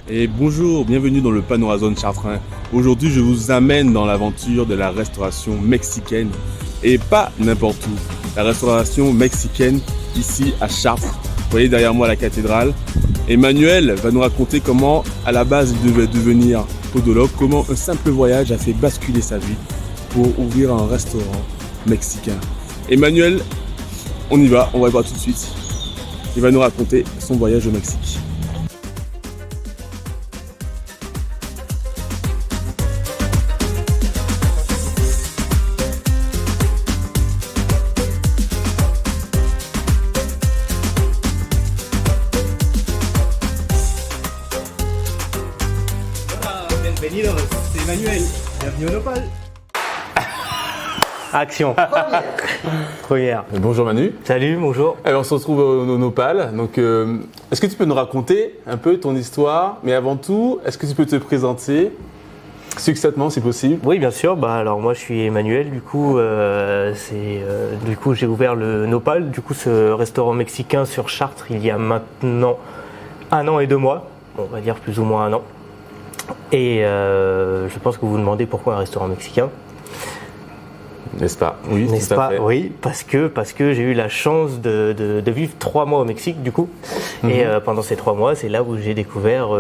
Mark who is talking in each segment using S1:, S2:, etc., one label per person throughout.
S1: Et bonjour, bienvenue dans le Panorazone Chartrain. Aujourd'hui, je vous amène dans l'aventure de la restauration mexicaine. Et pas n'importe où. La restauration mexicaine ici à Chartres. Vous voyez derrière moi la cathédrale. Emmanuel va nous raconter comment, à la base, il devait devenir podologue, comment un simple voyage a fait basculer sa vie pour ouvrir un restaurant mexicain. Emmanuel, on y va y voir tout de suite. Il va nous raconter son voyage au Mexique.
S2: Bienvenidos, c'est Emmanuel. Bienvenue au Nopal.
S3: Action. Première.
S4: Bonjour Manu.
S3: Salut, bonjour.
S4: Alors on se retrouve au Nopal. Donc, est-ce que tu peux nous raconter un peu ton histoire? Mais avant tout, est-ce que tu peux te présenter succinctement si possible?
S3: Oui, bien sûr. Alors moi, je suis Emmanuel. Du coup, j'ai ouvert le Nopal. Du coup, ce restaurant mexicain sur Chartres, il y a maintenant 1 an et 2 mois. Bon, on va dire plus ou moins 1 an. Et je pense que vous vous demandez pourquoi un restaurant mexicain.
S4: N'est-ce pas? Oui,
S3: N'est-ce
S4: tout à
S3: pas?
S4: fait.
S3: Oui, parce que j'ai eu la chance de vivre 3 mois au Mexique du coup. Et pendant ces 3 mois, c'est là où j'ai découvert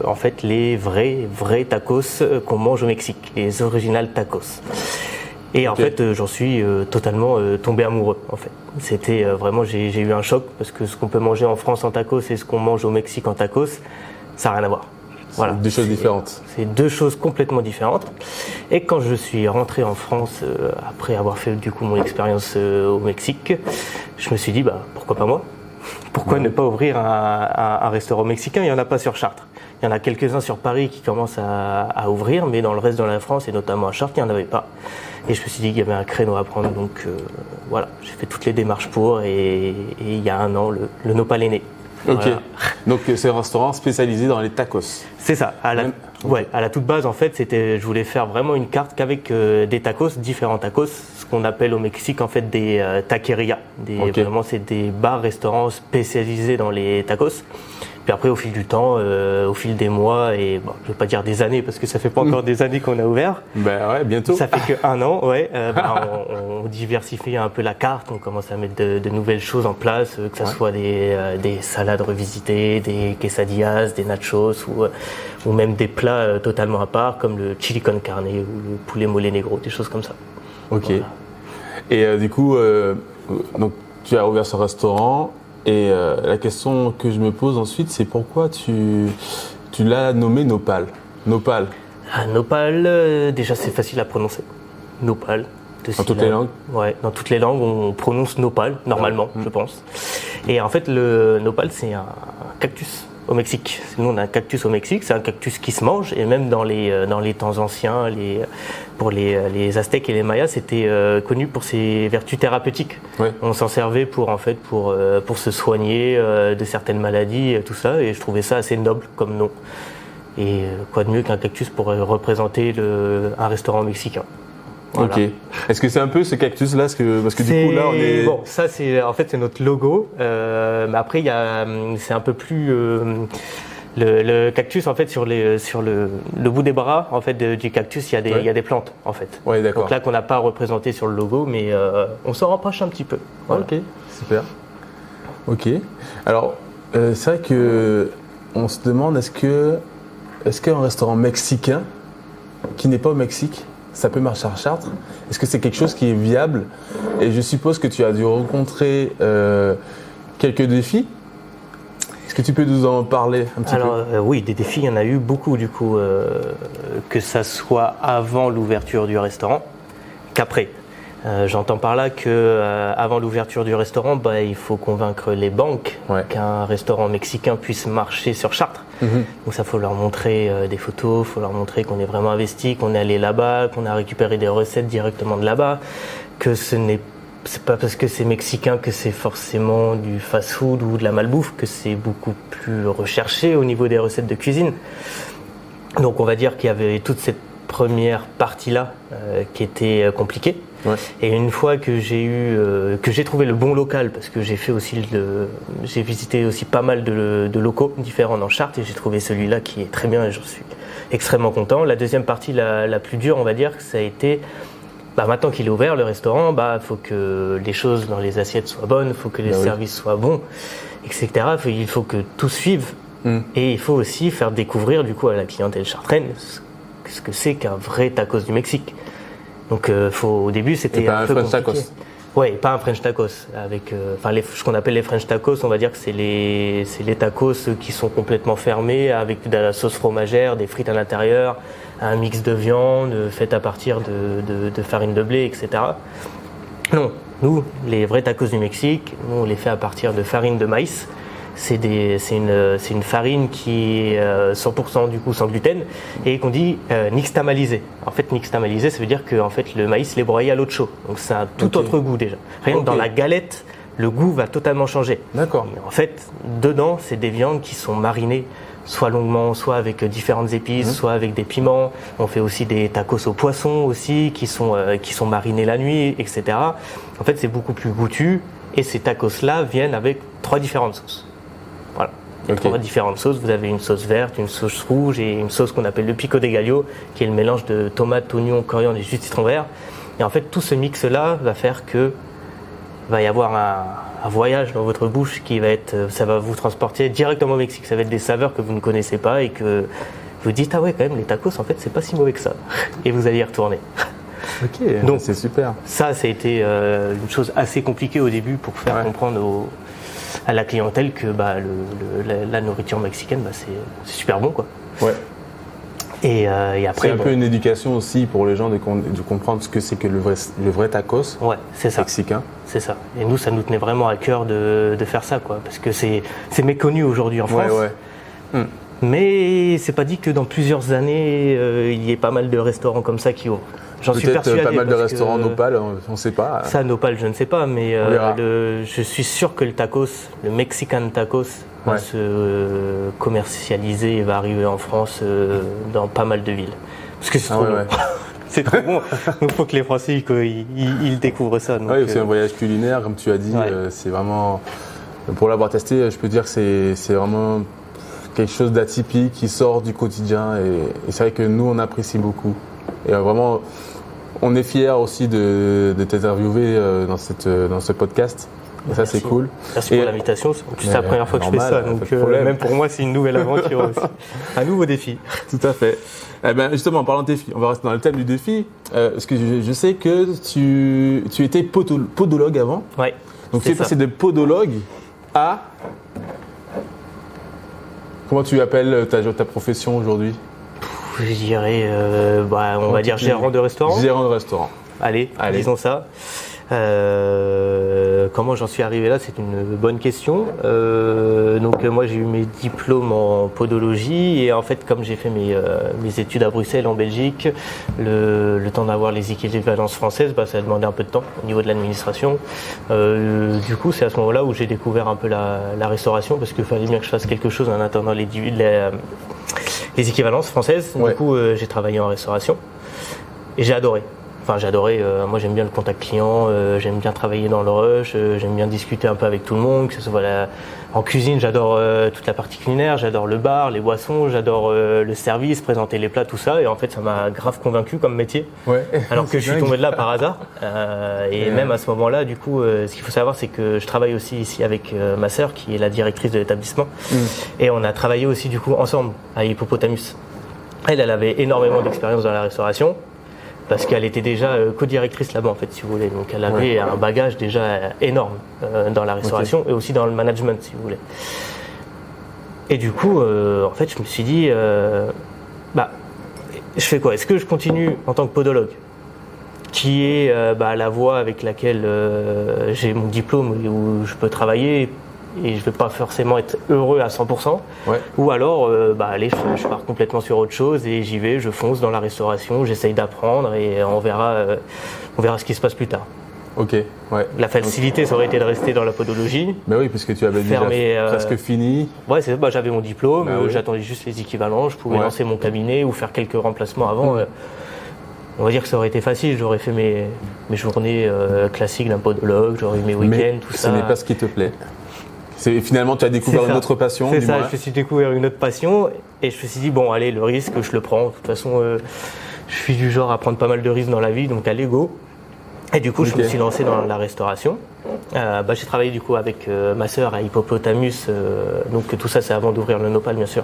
S3: en fait les vrais tacos qu'on mange au Mexique, les original tacos. Et en fait, j'en suis totalement tombé amoureux. En fait, c'était vraiment, j'ai eu un choc parce que ce qu'on peut manger en France en tacos et ce qu'on mange au Mexique en tacos, ça n'a rien à voir. Voilà.
S4: Deux choses différentes.
S3: C'est 2 choses complètement différentes. Et quand je suis rentré en France, après avoir fait du coup mon expérience au Mexique, je me suis dit, pourquoi pas moi? Pourquoi ne pas ouvrir un restaurant mexicain? Il n'y en a pas sur Chartres. Il y en a quelques-uns sur Paris qui commencent à ouvrir, mais dans le reste de la France et notamment à Chartres, il n'y en avait pas. Et je me suis dit qu'il y avait un créneau à prendre, donc voilà, j'ai fait toutes les démarches pour et il y a 1 an, le Nopal est né.
S4: Ok.
S3: Voilà.
S4: Donc c'est un restaurant spécialisé dans les tacos.
S3: C'est ça. À la toute base, en fait, je voulais faire vraiment une carte qu'avec des tacos, différents tacos, ce qu'on appelle au Mexique en fait des taquerias. Vraiment, c'est des bars-restaurants spécialisés dans les tacos. Puis après, au fil du temps, au fil des mois, et je ne vais pas dire des années parce que ça fait pas encore des années qu'on a ouvert.
S4: Ben ouais, bientôt.
S3: Ça fait que 1 an, ouais. On diversifie un peu la carte, on commence à mettre de nouvelles choses en place, que ce soit des salades revisitées, des quesadillas, des nachos ou même des plats totalement à part comme le chili con carne ou le poulet mole negro, des choses comme ça.
S4: Ok.
S3: Voilà.
S4: Et du coup, donc tu as ouvert ce restaurant. Et la question que je me pose ensuite, c'est pourquoi tu l'as nommé Nopal? Nopal.
S3: Nopal, déjà c'est facile à prononcer. Nopal.
S4: Dans toutes les langues?
S3: Ouais, dans toutes les langues, on prononce Nopal, normalement, je pense. Et en fait, le Nopal, c'est un cactus au Mexique. Nous, on a un cactus au Mexique, c'est un cactus qui se mange, et même dans les temps anciens, pour les Aztèques et les Mayas, c'était connu pour ses vertus thérapeutiques.
S4: Ouais.
S3: On s'en servait pour se soigner de certaines maladies, tout ça, et je trouvais ça assez noble comme nom. Et quoi de mieux qu'un cactus pour représenter un restaurant mexicain. Voilà.
S4: Ok. Est-ce que c'est un peu ce cactus-là, parce que du coup là on est.
S3: Bon, ça c'est notre logo. Mais après c'est un peu plus le cactus en fait sur le bout des bras en fait du cactus il y a des plantes en fait.
S4: Ouais, d'accord.
S3: Donc là qu'on n'a pas représenté sur le logo, mais on s'en rapproche un petit peu. Voilà.
S4: Ok, super. Ok. Alors c'est vrai que on se demande est-ce qu'un restaurant mexicain qui n'est pas au Mexique, ça peut marcher à Chartres? Est-ce que c'est quelque chose qui est viable? Et je suppose que tu as dû rencontrer quelques défis. Est-ce que tu peux nous en parler un petit peu?
S3: Oui, des défis, il y en a eu beaucoup du coup, que ça soit avant l'ouverture du restaurant qu'après. J'entends par là que avant l'ouverture du restaurant, il faut convaincre les banques qu'un restaurant mexicain puisse marcher sur Chartres. Donc ça, faut leur montrer des photos, faut leur montrer qu'on est vraiment investi, qu'on est allé là-bas, qu'on a récupéré des recettes directement de là-bas, que c'est pas parce que c'est mexicain que c'est forcément du fast-food ou de la malbouffe, que c'est beaucoup plus recherché au niveau des recettes de cuisine. Donc on va dire qu'il y avait toute cette première partie-là qui était compliquée.
S4: Ouais.
S3: Et une fois que j'ai trouvé le bon local, parce que j'ai visité aussi pas mal de locaux différents dans Chartres, et j'ai trouvé celui-là qui est très bien et j'en suis extrêmement content. La deuxième partie, la plus dure, on va dire, ça a été maintenant qu'il est ouvert, le restaurant, faut que les choses dans les assiettes soient bonnes, il faut que les services soient bons, etc. Il faut que tout suive. Et il faut aussi faire découvrir du coup à la clientèle chartraine ce que c'est qu'un vrai tacos du Mexique. Donc au début c'était un peu compliqué.
S4: Tacos.
S3: Ouais, pas un French tacos avec ce qu'on appelle les French tacos, on va dire que c'est les tacos qui sont complètement fermés avec de la sauce fromagère, des frites à l'intérieur, un mix de viande fait à partir de farine de blé, etc. Non, nous, les vrais tacos du Mexique, nous on les fait à partir de farine de maïs. C'est une farine qui est 100% du coup sans gluten et qu'on dit nixtamalisée. En fait, nixtamalisée, ça veut dire que en fait, le maïs l'est broyé à l'eau de chaud. Donc c'est un tout autre goût déjà. Rien que dans la galette, le goût va totalement changer.
S4: D'accord.
S3: Et en fait, dedans, c'est des viandes qui sont marinées soit longuement, soit avec différentes épices, soit avec des piments. On fait aussi des tacos au poisson aussi qui sont marinés la nuit, etc. En fait, c'est beaucoup plus goûtu et ces tacos-là viennent avec 3 différentes sauces. Voilà.
S4: Okay.
S3: 3 différentes sauces. Vous avez une sauce verte, une sauce rouge et une sauce qu'on appelle le pico de gallo, qui est le mélange de tomates, oignons, coriandre et jus de citron vert. Et en fait, tout ce mix-là va faire que va y avoir un voyage dans votre bouche ça va vous transporter directement au Mexique. Ça va être des saveurs que vous ne connaissez pas et que vous dites ah ouais quand même les tacos en fait c'est pas si mauvais que ça. Et vous allez y retourner.
S4: Ok. Donc c'est super.
S3: Ça a été une chose assez compliquée au début pour faire comprendre à la clientèle que la nourriture mexicaine c'est super bon quoi.
S4: Ouais.
S3: Et après
S4: c'est un peu une éducation aussi pour les gens de comprendre ce que c'est que le vrai tacos
S3: c'est ça.
S4: mexicain.
S3: C'est ça. Et nous ça nous tenait vraiment à cœur de faire ça quoi parce que c'est méconnu aujourd'hui en France.
S4: Ouais.
S3: Mais c'est pas dit que dans plusieurs années il y ait pas mal de restaurants comme ça qui ouvrent. J'en suis persuadé.
S4: Pas mal de restaurants Nopal, on ne sait pas.
S3: Ça, Nopal, je ne sais pas, mais je suis sûr que le tacos, le Mexican tacos, va se commercialiser et va arriver en France dans pas mal de villes. Parce que c'est trop bon. C'est trop bon. Donc il faut que les Français ils découvrent ça.
S4: Oui, c'est un voyage culinaire, comme tu as dit. C'est vraiment, pour l'avoir testé, je peux dire que c'est vraiment quelque chose d'atypique qui sort du quotidien. Et c'est vrai que nous, on apprécie beaucoup. Et vraiment, on est fiers aussi de t'interviewer dans ce podcast. Et ça, c'est cool.
S3: Merci pour l'invitation. C'est la première fois que je fais ça. Donc, même pour moi, c'est une nouvelle aventure aussi. Un nouveau défi.
S4: Tout à fait. Eh ben, justement, en parlant de défi, on va rester dans le thème du défi. Parce que je sais que tu étais podologue avant.
S3: Oui.
S4: Donc, tu es passé de podologue à. Comment tu appelles ta profession aujourd'hui ?
S3: Je dirais, on va dire gérant de restaurant.
S4: Gérant de restaurant.
S3: Allez. Disons ça. Comment j'en suis arrivé là, c'est une bonne question. Donc moi j'ai eu mes diplômes en podologie et en fait comme j'ai fait mes études à Bruxelles en Belgique, le temps d'avoir les équivalences françaises, ça a demandé un peu de temps au niveau de l'administration. Du coup c'est à ce moment-là où j'ai découvert un peu la restauration parce qu'il fallait bien que je fasse quelque chose en attendant les équivalences françaises. Du coup j'ai travaillé en restauration et j'ai adoré. Moi j'aime bien le contact client, j'aime bien travailler dans le rush, j'aime bien discuter un peu avec tout le monde, que ce soit en cuisine, j'adore toute la partie culinaire, j'adore le bar, les boissons, j'adore le service, présenter les plats, tout ça. Et en fait ça m'a grave convaincu comme métier, alors que je suis tombé de là par hasard. Même à ce moment-là, du coup, ce qu'il faut savoir c'est que je travaille aussi ici avec ma sœur qui est la directrice de l'établissement. Et on a travaillé aussi du coup ensemble à Hippopotamus. Elle avait énormément d'expérience dans la restauration. Parce qu'elle était déjà co-directrice là-bas en fait si vous voulez, donc elle avait un bagage déjà énorme dans la restauration et aussi dans le management si vous voulez. Et du coup en fait je me suis dit je fais quoi ? Est-ce que je continue en tant que podologue qui est la voie avec laquelle j'ai mon diplôme où je peux travailler et je ne vais pas forcément être heureux à 100%, ou alors allez, je pars complètement sur autre chose et j'y vais, je fonce dans la restauration, j'essaye d'apprendre et on verra ce qui se passe plus tard.
S4: Ok,
S3: La facilité ça aurait été de rester dans la podologie.
S4: Mais oui, puisque tu avais déjà presque fini.
S3: Ouais, j'avais mon diplôme, j'attendais juste les équivalents, je pouvais lancer mon cabinet ou faire quelques remplacements avant. on va dire que ça aurait été facile. J'aurais fait mes journées classiques d'un podologue, j'aurais eu mes week-ends, tout ça.
S4: Mais ce n'est pas ce qui te plaît. Finalement, tu as découvert une autre passion.
S3: C'est ça, je me suis découvert une autre passion et je me suis dit, bon, allez, le risque, je le prends. De toute façon, je suis du genre à prendre pas mal de risques dans la vie, donc allez, go. Et du coup, je me suis lancé dans la restauration. J'ai travaillé du coup avec ma sœur à Hippopotamus, donc tout ça c'est avant d'ouvrir le Nopal bien sûr.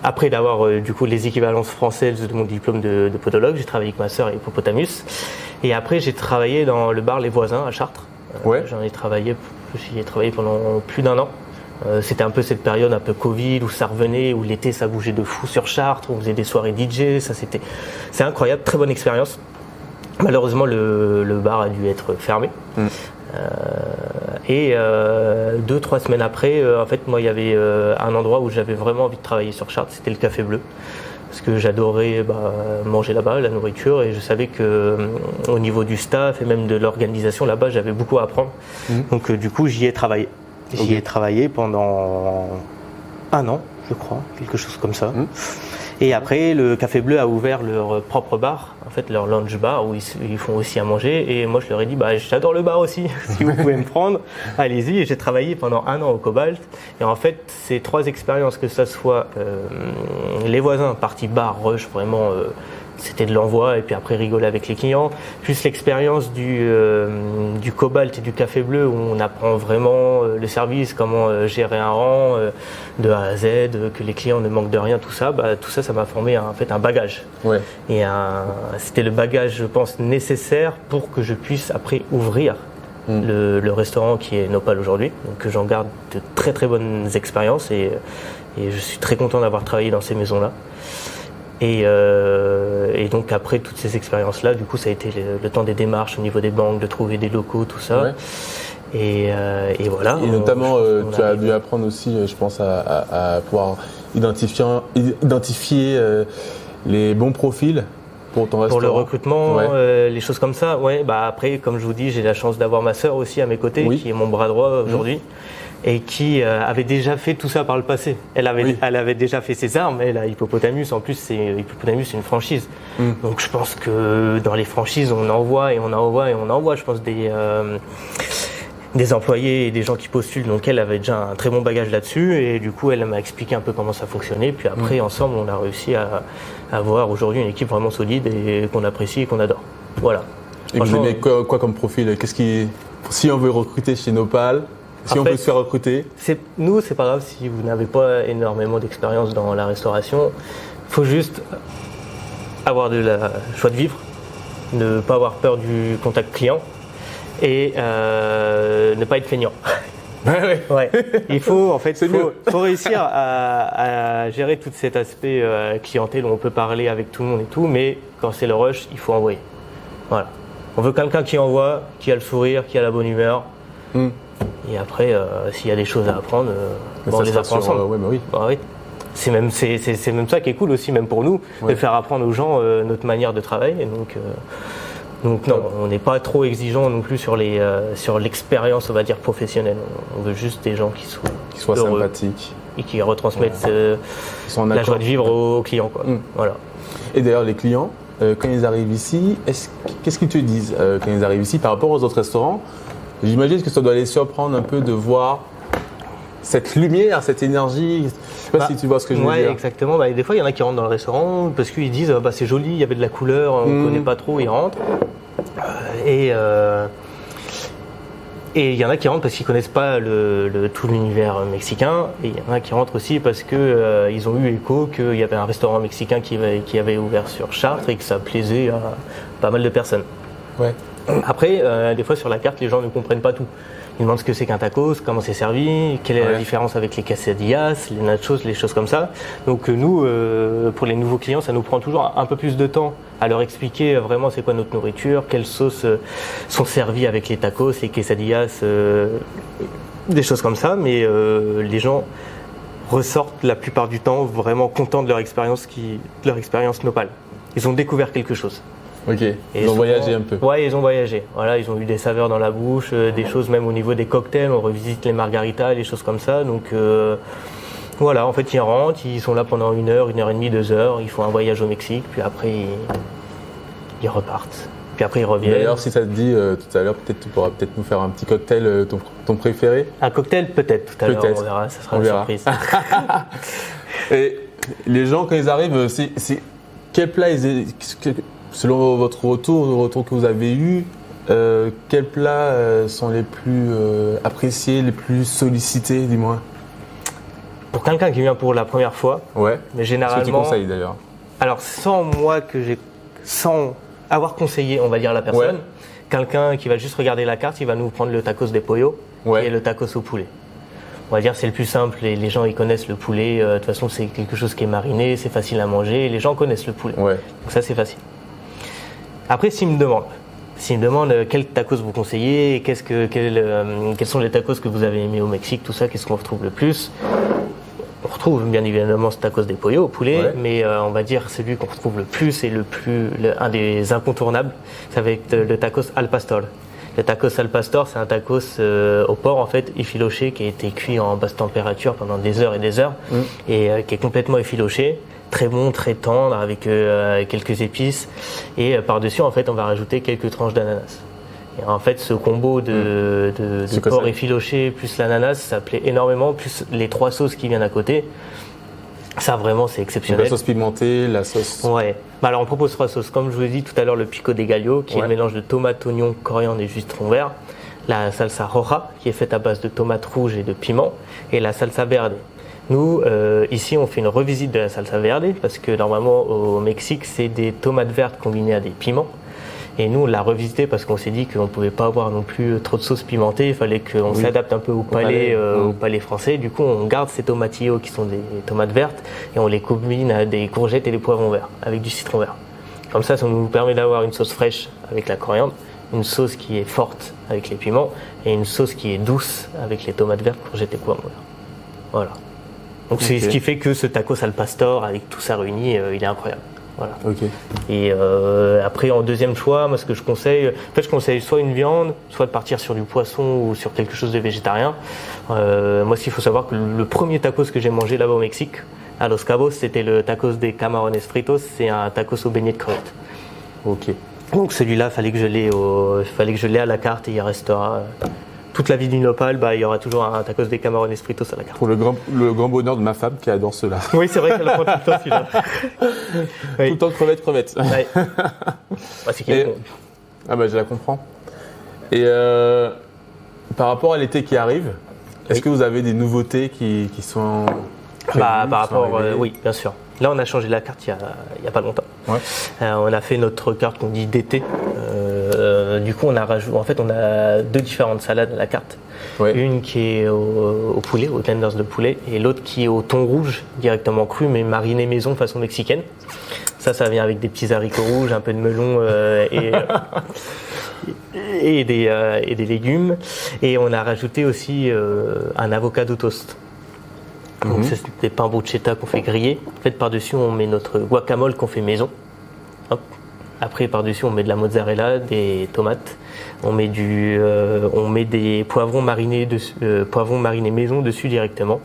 S3: Après d'avoir du coup les équivalences françaises de mon diplôme de podologue, j'ai travaillé avec ma sœur à Hippopotamus. Et après j'ai travaillé dans le bar Les Voisins à Chartres. J'y ai travaillé pendant plus d'1 an. C'était un peu cette période un peu Covid où ça revenait, où l'été ça bougeait de fou sur Chartres, on faisait des soirées DJ, c'est incroyable, très bonne expérience. Malheureusement, le bar a dû être fermé. Et 2-3 semaines après, en fait, moi, il y avait un endroit où j'avais vraiment envie de travailler sur Chartres, c'était le Café Bleu. Parce que j'adorais manger là-bas, la nourriture, et je savais que au niveau du staff et même de l'organisation là-bas, j'avais beaucoup à apprendre. Donc du coup, j'y ai travaillé. J'y ai travaillé pendant 1 an, je crois, quelque chose comme ça. Et après, le Café Bleu a ouvert leur propre bar, en fait leur lounge bar où ils font aussi à manger. Et moi, je leur ai dit, j'adore le bar aussi, si vous pouvez me prendre, allez-y. Et j'ai travaillé pendant 1 an au Cobalt. Et en fait, ces 3 expériences, que ça soit Les Voisins, partie bar, rush, vraiment, c'était de l'envoi et puis après rigoler avec les clients, plus l'expérience du Cobalt et du Café Bleu où on apprend vraiment le service, comment gérer un rang de A à Z, que les clients ne manquent de rien, tout ça ça m'a formé en fait un bagage. Et c'était le bagage, je pense, nécessaire pour que je puisse après ouvrir le restaurant qui est Nopal aujourd'hui. Donc j'en garde de très très bonnes expériences et je suis très content d'avoir travaillé dans ces maisons-là. Et donc après toutes ces expériences-là, du coup ça a été le temps des démarches au niveau des banques, de trouver des locaux, tout ça. Et voilà.
S4: Et notamment, tu as dû apprendre aussi, je pense, à pouvoir identifier les bons profils pour ton restaurant.
S3: Pour le recrutement, les choses comme ça. Après, comme je vous dis, j'ai la chance d'avoir ma sœur aussi à mes côtés, qui est mon bras droit aujourd'hui. Et qui avait déjà fait tout ça par le passé. Elle avait déjà fait ses armes, elle à Hippopotamus. En plus, Hippopotamus, c'est une franchise. Donc je pense que dans les franchises, on envoie. Je pense des employés et des gens qui postulent. Donc elle avait déjà un très bon bagage là-dessus. Et du coup, elle m'a expliqué un peu comment ça fonctionnait. Puis après, ensemble, on a réussi à avoir aujourd'hui une équipe vraiment solide et qu'on apprécie et qu'on adore. Voilà.
S4: Et vous aimez quoi comme profil ? Si on veut recruter chez Nopal, on peut se faire recruter.
S3: Nous, c'est pas grave si vous n'avez pas énormément d'expérience dans la restauration. Il faut juste avoir de la joie de vivre, ne pas avoir peur du contact client et ne pas être feignant. Il faut réussir à gérer tout cet aspect clientèle où on peut parler avec tout le monde et tout, mais quand c'est le rush, il faut envoyer. Voilà. On veut quelqu'un qui envoie, qui a le sourire, qui a la bonne humeur. Et après, s'il y a des choses à apprendre, on les apprend ensemble. C'est même ça qui est cool aussi, même pour nous, de faire apprendre aux gens notre manière de travailler. Donc non, on n'est pas trop exigeant non plus sur l'expérience, on va dire, professionnelle. On veut juste des gens qui soient heureux,
S4: sympathiques
S3: et qui retransmettent la joie de vivre aux clients, quoi. Voilà.
S4: Et d'ailleurs, les clients, quand ils arrivent ici, qu'est-ce qu'ils te disent quand ils arrivent ici par rapport aux autres restaurants ? J'imagine que ça doit les surprendre un peu de voir cette lumière, cette énergie. Je ne sais pas si tu vois ce que je veux dire.
S3: Oui, exactement. Des fois, il y en a qui rentrent dans le restaurant parce qu'ils disent c'est joli, il y avait de la couleur, on ne connaît pas trop, ils rentrent. Et il y en a qui rentrent parce qu'ils ne connaissent pas tout l'univers mexicain. Et il y en a qui rentrent aussi parce qu'ils ont eu écho qu'il y avait un restaurant mexicain qui avait ouvert sur Chartres et que ça plaisait à pas mal de personnes. Après, des fois sur la carte, les gens ne comprennent pas tout. Ils demandent ce que c'est qu'un tacos, comment c'est servi, quelle est la différence avec les quesadillas, les nachos, les choses comme ça. Donc nous, pour les nouveaux clients, ça nous prend toujours un peu plus de temps à leur expliquer vraiment c'est quoi notre nourriture, quelles sauces sont servies avec les tacos, les quesadillas, des choses comme ça. Mais les gens ressortent la plupart du temps vraiment contents de leur expérience Nopal. Ils ont découvert quelque chose.
S4: Ils ont voyagé un peu.
S3: Ils ont voyagé. Voilà, ils ont eu des saveurs dans la bouche, des choses même au niveau des cocktails. On revisite les margaritas, les choses comme ça. Donc voilà, en fait, ils rentrent, ils sont là pendant 1 heure, 1 heure et demie, 2 heures. Ils font un voyage au Mexique, puis après ils repartent. Puis après, ils reviennent.
S4: D'ailleurs, si ça te dit tout à l'heure, peut-être tu pourras peut-être nous faire un petit cocktail, ton préféré.
S3: Un cocktail, peut-être, tout à l'heure,
S4: Peut-être.
S3: on verra, ça sera
S4: On
S3: une
S4: verra.
S3: surprise.
S4: Et les gens, quand ils arrivent, c'est quel plat, selon votre retour, le retour que vous avez eu, quels plats sont les plus appréciés, les plus sollicités, dis-moi?
S3: Pour quelqu'un qui vient pour la première fois,
S4: Ouais.
S3: mais
S4: Ce que tu
S3: généralement.
S4: conseilles d'ailleurs.
S3: Alors, sans avoir conseillé, on va dire, la personne,
S4: Ouais.
S3: quelqu'un qui va juste regarder la carte, il va nous prendre le tacos de pollo
S4: Ouais.
S3: et le tacos au poulet. On va dire c'est le plus simple, les gens ils connaissent le poulet, de toute façon c'est quelque chose qui est mariné, c'est facile à manger, et les gens connaissent le poulet.
S4: Ouais.
S3: Donc ça c'est facile. Après s'ils me demandent quel tacos vous conseillez, et quels sont les tacos que vous avez aimés au Mexique, tout ça, qu'est-ce qu'on retrouve le plus. On retrouve bien évidemment ce tacos de pollo au poulet,
S4: Ouais.
S3: mais on va dire celui qu'on retrouve le plus et un des incontournables, ça va être le tacos al pastor. Le tacos al pastor, c'est un tacos au porc en fait, effiloché, qui a été cuit en basse température pendant des heures et des heures, et qui est complètement effiloché, très bon, très tendre, avec quelques épices, et par-dessus en fait on va rajouter quelques tranches d'ananas. Et en fait, ce combo de
S4: C'est quoi
S3: porc
S4: ça
S3: effiloché plus l'ananas, ça plaît énormément, plus les 3 sauces qui viennent à côté. Ça, vraiment, c'est
S4: Donc,
S3: exceptionnel.
S4: la sauce pimentée, la sauce.
S3: Ouais. Bah, alors, on propose 3 sauces. Comme je vous ai dit tout à l'heure, le pico de gallo, qui est
S4: Ouais.
S3: le mélange de tomates, oignons, coriandre et jus de citron vert. La salsa roja, qui est faite à base de tomates rouges et de piment. Et la salsa verde. Nous, ici, on fait une revisite de la salsa verde, parce que normalement, au Mexique, c'est des tomates vertes combinées à des piments. Et nous, on l'a revisité parce qu'on s'est dit qu'on ne pouvait pas avoir non plus trop de sauce pimentée. Il fallait qu'on
S4: Oui.
S3: s'adapte un peu au palais,
S4: palais.
S3: au palais français. Du coup, on garde ces tomatillos qui sont des tomates vertes et on les combine à des courgettes et des poivrons verts avec du citron vert. Comme ça nous permet d'avoir une sauce fraîche avec la coriandre, une sauce qui est forte avec les piments et une sauce qui est douce avec les tomates vertes, courgettes et poivrons verts. Voilà. Donc c'est
S4: Ok.
S3: ce qui fait que ce tacos al pastor, avec tout ça réuni, il est incroyable. Voilà.
S4: Ok.
S3: Et après, en deuxième choix, moi, ce que je conseille, je conseille soit une viande, soit de partir sur du poisson ou sur quelque chose de végétarien. Moi, il faut savoir que le premier tacos que j'ai mangé là-bas au Mexique, à Los Cabos, c'était le tacos des camarones fritos. C'est un tacos au beignet de crevettes.
S4: Ok.
S3: Donc celui-là, fallait que je l'ai à la carte et il restera toute la vie du nopal. Il y aura toujours un tacos des camarones fritos à la carte.
S4: Pour le grand bonheur de ma femme qui adore cela.
S3: Oui, c'est vrai qu'elle le prend tout le temps celui-là.
S4: Tout
S3: Oui.
S4: le temps crevettes.
S3: Ouais. C'est qu'il est
S4: Et-
S3: bon.
S4: Ah bah je la comprends. Et par rapport à l'été qui arrive, est-ce
S3: Oui.
S4: que vous avez des nouveautés qui sont prévues,
S3: Par
S4: qui sont
S3: rapport,
S4: arrivées
S3: oui, bien sûr. Là, on a changé la carte il y a pas longtemps.
S4: Ouais.
S3: On a fait notre carte qu'on dit d'été. Du coup, on a 2 différentes salades à la carte.
S4: Ouais.
S3: Une qui est au poulet, aux tenders de poulet, et l'autre qui est au thon rouge, directement cru, mais mariné maison façon mexicaine. Ça vient avec des petits haricots rouges, un peu de melon et des légumes. Et on a rajouté aussi un avocado toast. Donc ça, c'est des pains bruschetta qu'on fait griller. En fait, par-dessus, on met notre guacamole qu'on fait maison. Hop. Après, par-dessus, on met de la mozzarella, des tomates. On met des poivrons marinés maison dessus directement.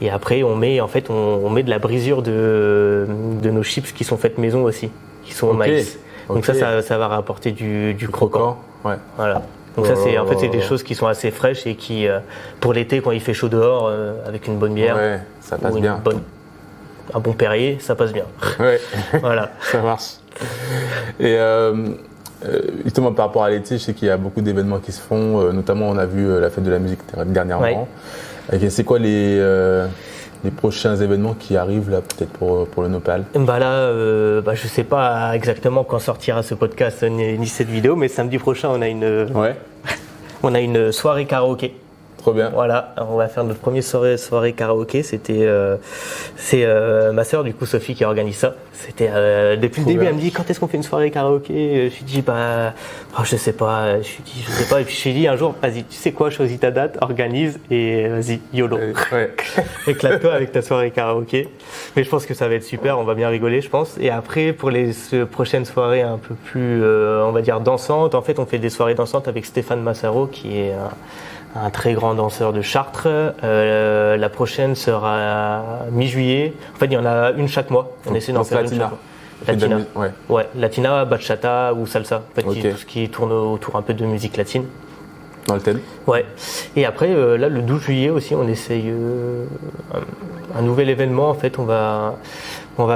S3: Et après, on met de la brisure de nos chips qui sont faites maison aussi, qui sont au
S4: Ok.
S3: maïs. Donc
S4: Ok.
S3: ça va rapporter du croquant.
S4: Ouais.
S3: Voilà. Donc ça, c'est des choses qui sont assez fraîches et qui, pour l'été, quand il fait chaud dehors, avec une bonne bière,
S4: Ouais, ça passe
S3: ou
S4: bien.
S3: un bon Perrier, ça passe bien.
S4: Ouais,
S3: Voilà.
S4: ça marche. Et justement par rapport à l'été, je sais qu'il y a beaucoup d'événements qui se font, notamment on a vu la fête de la musique dernièrement. Et c'est quoi les prochains événements qui arrivent là peut-être pour le Nopal?
S3: Je sais pas exactement quand sortira ce podcast ni cette vidéo, mais samedi prochain, on a une soirée karaoké.
S4: Trop bien.
S3: Voilà, on va faire notre première soirée karaoké. C'est ma sœur, du coup, Sophie, qui organise ça. Depuis le début,
S4: bien.
S3: elle me dit quand est-ce qu'on fait une soirée karaoké. Je lui dis je sais pas. Et puis je lui dis un jour, vas-y, tu sais quoi, choisis ta date, organise et vas-y, YOLO.
S4: Ouais.
S3: Éclate-toi avec ta soirée karaoké. Mais je pense que ça va être super, on va bien rigoler, je pense. Et après, pour les prochaines soirées un peu plus, on va dire, dansantes, en fait, on fait des soirées dansantes avec Stéphane Massaro, qui est un très grand danseur de Chartres. La prochaine sera mi-juillet. En fait, il y en a une chaque mois. On essaie d'en
S4: Danse
S3: faire une
S4: latina.
S3: chaque mois. Latina.
S4: Ouais.
S3: Ouais, latina, bachata ou salsa. En fait,
S4: Ok.
S3: tout ce qui tourne autour un peu de musique latine.
S4: Dans le thème.
S3: Ouais. Et après, là, le 12 juillet aussi, on essaye un nouvel événement. En fait, on va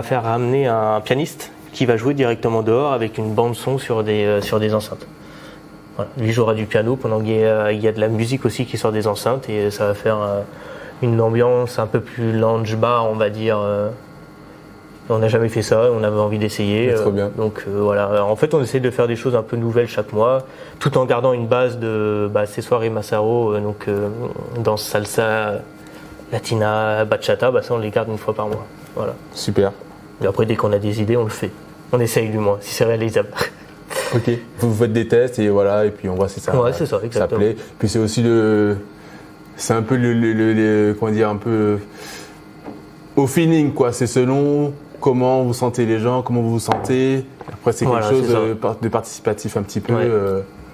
S3: faire ramener un pianiste qui va jouer directement dehors avec une bande son sur des enceintes. Voilà. Lui jouera du piano pendant qu'il y a de la musique aussi qui sort des enceintes et ça va faire une ambiance un peu plus lounge bar, on va dire. On n'a jamais fait ça, on avait envie d'essayer.
S4: C'est trop bien.
S3: Donc voilà, en fait on essaie de faire des choses un peu nouvelles chaque mois, tout en gardant une base de ces soirées Massaro, donc danse salsa, latina, bachata, ça on les garde une fois par mois. Voilà.
S4: Super.
S3: Et après dès qu'on a des idées, on le fait. On essaye du moins, si c'est réalisable.
S4: Ok. Vous faites des tests et voilà, et puis on voit si ça.
S3: Ouais, c'est ça, exactement.
S4: plaît. Puis c'est aussi c'est un peu comment dire, un peu au feeling quoi. C'est selon comment vous sentez les gens, comment vous vous sentez. Après c'est quelque chose de participatif un petit peu.
S3: Ouais.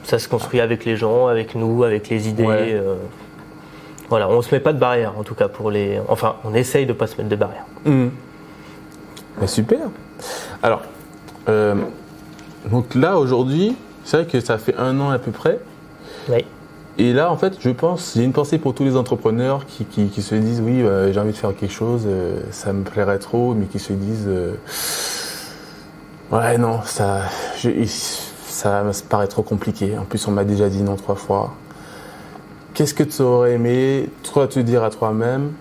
S3: Ça se construit avec les gens, avec nous, avec les idées.
S4: Ouais.
S3: Voilà, on se met pas de barrière en tout cas Enfin, on essaye de pas se mettre de barrière.
S4: Mais super. Alors, donc là aujourd'hui, c'est vrai que ça fait 1 an à peu près.
S3: Oui.
S4: Et là, en fait, je pense, j'ai une pensée pour tous les entrepreneurs qui se disent oui, j'ai envie de faire quelque chose, ça me plairait trop, mais qui se disent ouais non, ça me paraît trop compliqué. En plus, on m'a déjà dit non 3 fois. Qu'est-ce que tu aurais aimé, toi, te dire à toi-même,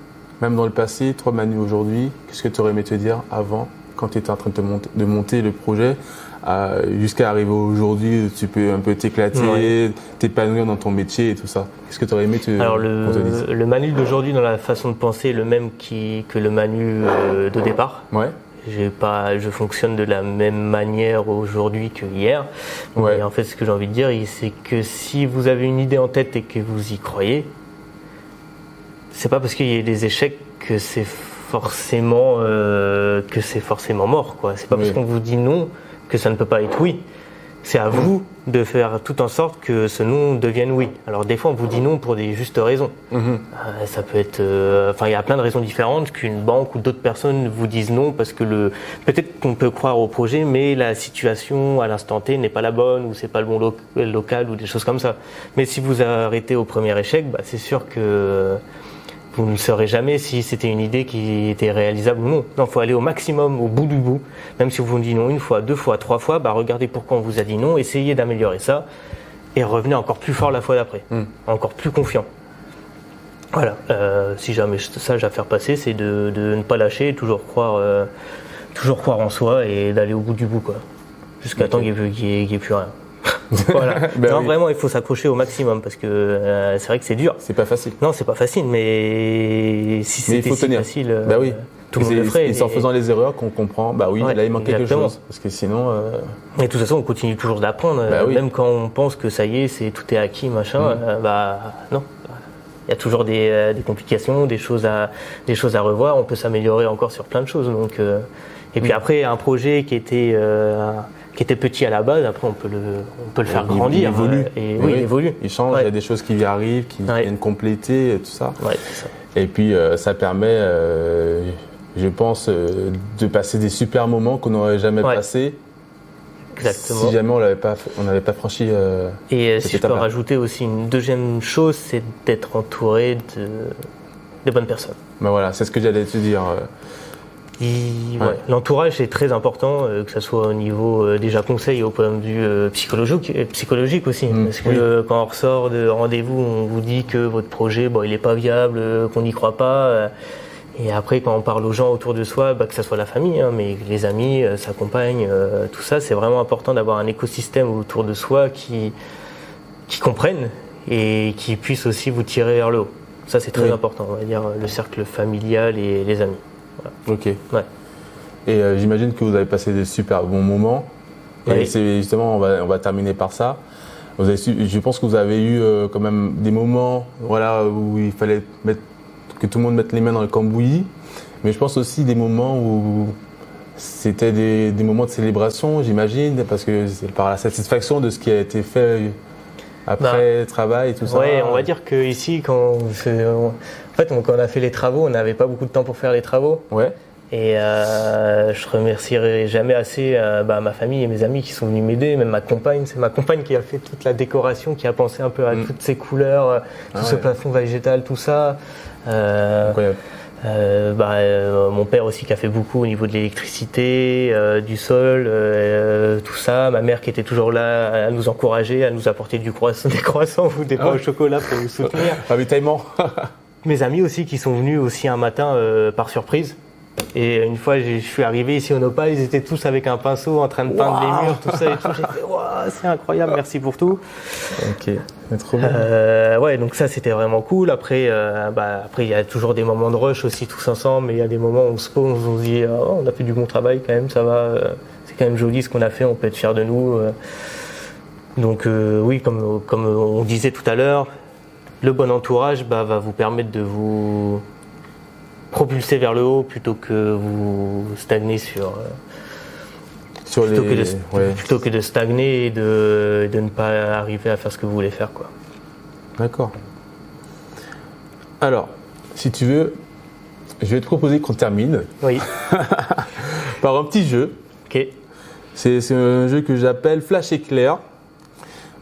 S4: même dans le passé, toi, Manu, aujourd'hui, qu'est-ce que tu aurais aimé te dire avant, quand tu étais en train de monter le projet, jusqu'à arriver aujourd'hui, tu peux un peu t'éclater, t'épanouir dans ton métier et tout ça. Qu'est-ce que tu aurais aimé
S3: Alors
S4: qu'on te dise?
S3: le Manu d'aujourd'hui dans la façon de penser est le même que le Manu de départ.
S4: Ouais.
S3: Je fonctionne de la même manière aujourd'hui que hier.
S4: Ouais.
S3: Et en fait, ce que j'ai envie de dire, c'est que si vous avez une idée en tête et que vous y croyez, c'est pas parce qu'il y a des échecs que c'est forcément mort, quoi. C'est pas parce qu'on vous dit non que ça ne peut pas être oui. C'est à vous de faire tout en sorte que ce non devienne oui. Alors des fois on vous dit non pour des justes raisons. Ça peut être, il y a plein de raisons différentes qu'une banque ou d'autres personnes vous disent non parce que peut-être qu'on peut croire au projet, mais la situation à l'instant T n'est pas la bonne ou c'est pas le bon local ou des choses comme ça. Mais si vous arrêtez au premier échec, c'est sûr que vous ne saurez jamais si c'était une idée qui était réalisable ou non. Non, il faut aller au maximum, au bout du bout. Même si vous vous dites non 1 fois, 2 fois, 3 fois, regardez pourquoi on vous a dit non, essayez d'améliorer ça et revenez encore plus fort la fois d'après, encore plus confiant. Voilà, si jamais sage à faire passer, c'est de ne pas lâcher, toujours croire en soi et d'aller au bout du bout, quoi. Jusqu'à temps qu'il n'y ait plus rien. Voilà. Non, vraiment, il faut s'accrocher au maximum parce que c'est vrai que c'est dur.
S4: C'est pas facile.
S3: Non, c'est pas facile, mais si c'était si facile, tout le monde le ferait.
S4: Et c'est en faisant les erreurs qu'on comprend, là il manque quelque chose. Parce que sinon.
S3: Et de toute façon, on continue toujours d'apprendre. Même quand on pense que ça y est, tout est acquis, machin, non. Il y a toujours des complications, des choses à revoir. On peut s'améliorer encore sur plein de choses. Donc, et puis après, un projet qui était petit à la base, après on peut le faire grandir. Il évolue.
S4: Il change, il y a des choses qui y arrivent, qui viennent compléter tout ça.
S3: Ouais, c'est ça.
S4: Et puis ça permet, je pense, de passer des super moments qu'on n'aurait jamais passés.
S3: Exactement.
S4: Si jamais on n'avait pas franchi.
S3: Et si je peux rajouter aussi une deuxième chose, c'est d'être entouré de bonnes personnes.
S4: Voilà, c'est ce que j'allais te dire.
S3: L'entourage est très important, que ce soit au niveau déjà conseil au point de vue psychologique aussi. Parce que quand on ressort de rendez-vous, on vous dit que votre projet il n'est pas viable, qu'on n'y croit pas. Et après, quand on parle aux gens autour de soi, que ce soit la famille, mais les amis, sa compagne, tout ça, c'est vraiment important d'avoir un écosystème autour de soi qui comprennent et qui puissent aussi vous tirer vers le haut. Ça, c'est très important, on va dire, le cercle familial et les amis. Voilà.
S4: Ok. Ouais. Et j'imagine que vous avez passé des super bons moments. Et c'est justement, on va terminer par ça. Je pense que vous avez eu quand même des moments, où il fallait que tout le monde mette les mains dans le cambouis. Mais je pense aussi des moments où c'était des moments de célébration, j'imagine, parce que c'est par la satisfaction de ce qui a été fait après travail et tout ça.
S3: Ouais, on va dire que ici, quand on a fait les travaux, on n'avait pas beaucoup de temps pour faire les travaux.
S4: Ouais.
S3: Et je remercierai jamais assez ma famille et mes amis qui sont venus m'aider, même ma compagne. C'est ma compagne qui a fait toute la décoration, qui a pensé un peu à toutes ces couleurs, tout ce plafond végétal, tout ça.
S4: Incroyable.
S3: Mon père aussi qui a fait beaucoup au niveau de l'électricité, du sol, tout ça. Ma mère qui était toujours là à nous encourager, à nous apporter des croissants ou des pains au chocolat pour nous soutenir.
S4: Ravitaillement.
S3: Mes amis aussi qui sont venus aussi un matin par surprise. Et une fois, je suis arrivé ici au Nopal, ils étaient tous avec un pinceau en train de peindre les murs, tout ça et tout. J'ai fait, waouh, c'est incroyable, merci pour tout.
S4: Ok, c'est trop bien.
S3: Donc ça, c'était vraiment cool. Après, il y a toujours des moments de rush aussi tous ensemble, mais il y a des moments où on se pose, on se dit, on a fait du bon travail quand même, ça va. C'est quand même joli ce qu'on a fait, on peut être fiers de nous. Donc oui, comme on disait tout à l'heure, le bon entourage va vous permettre de vous propulser vers le haut plutôt que vous stagner plutôt que de stagner et de ne pas arriver à faire ce que vous voulez faire, quoi.
S4: D'accord. Alors, si tu veux, je vais te proposer qu'on termine
S3: Oui.
S4: par un petit jeu.
S3: Ok.
S4: C'est un jeu que j'appelle Flash Éclair,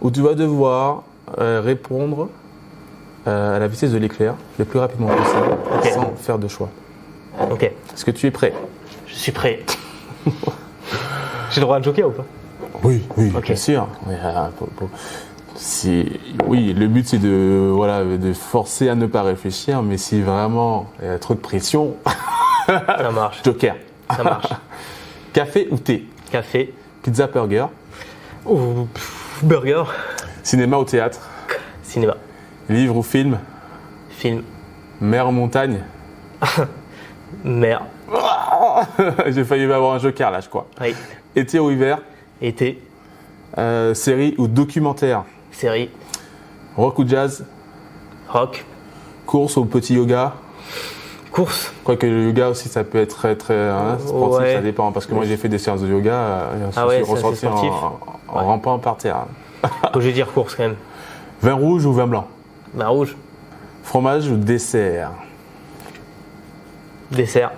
S4: où tu vas devoir répondre à la vitesse de l'éclair le plus rapidement possible, sans faire de choix.
S3: Ok.
S4: Est-ce que tu es prêt?
S3: Je suis prêt. J'ai le droit à un joker ou pas?
S4: Oui,
S3: Ok.
S4: bien sûr. Oui, le but c'est de forcer à ne pas réfléchir, mais si vraiment il y a trop de pression,
S3: Ça marche.
S4: joker.
S3: Ça marche.
S4: Café ou thé?
S3: Café
S4: Pizza, burger?
S3: ou burger?
S4: Cinéma ou théâtre?
S3: Cinéma.
S4: Livre ou film?
S3: Film.
S4: Mer ou montagne?
S3: Mer.
S4: J'ai failli avoir un joker là, je crois.
S3: Oui.
S4: Été ou hiver?
S3: Été.
S4: Série ou documentaire?
S3: Série.
S4: Rock ou jazz?
S3: Rock.
S4: Course ou petit yoga?
S3: Course.
S4: Quoique le yoga aussi, ça peut être très sportif,
S3: Ouais.
S4: ça dépend. Parce que moi, j'ai fait des séances de yoga, je
S3: ouais,
S4: suis
S3: ça,
S4: ressorti
S3: c'est sportif.
S4: en rampant par terre.
S3: Faut que je dire course quand même.
S4: Vin rouge ou vin blanc?
S3: Rouge.
S4: Fromage ou dessert?
S3: Dessert.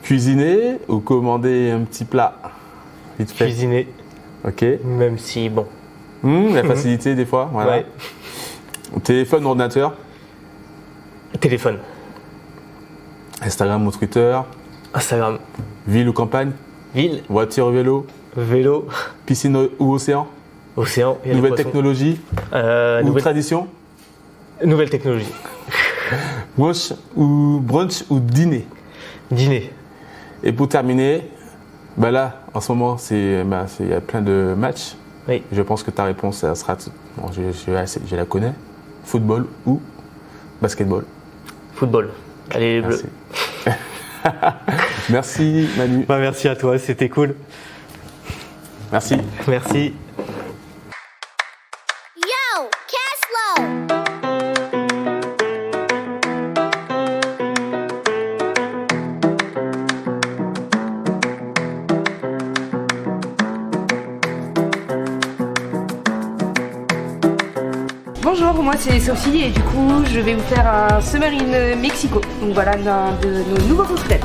S4: Cuisiner ou commander un petit plat? Vite fait.
S3: Cuisiner.
S4: Ok.
S3: Même si, bon.
S4: La facilité des fois, voilà.
S3: Ouais.
S4: Téléphone ou ordinateur?
S3: Téléphone.
S4: Instagram ou Twitter?
S3: Instagram.
S4: Ville ou campagne?
S3: Ville.
S4: Voiture ou vélo?
S3: Vélo.
S4: Piscine ou océan?
S3: Océan. Il y a
S4: Nouvelle
S3: des poissons.
S4: technologie ou
S3: Nouvelle
S4: tradition?
S3: Nouvelle technologie.
S4: Brunch ou dîner?
S3: Dîner.
S4: Et pour terminer, là, en ce moment, il y a plein de matchs.
S3: Oui.
S4: Je pense que ta réponse, ça sera. Bon, je la connais. Football ou basketball?
S3: Football. Allez les bleus.
S4: Merci. Merci Manu.
S3: Merci à toi, c'était cool.
S4: Merci.
S3: Merci.
S5: Yo, Caslow!
S6: Bonjour, moi c'est Sophie et du coup je vais vous faire un Summer in Mexico. Donc voilà l'un de nos nouveaux cocktails.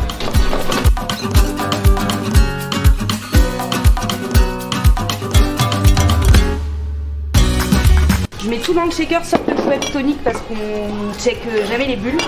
S6: Je mets tout dans le shaker sauf le Schweppes tonique parce qu'on check jamais les bulles.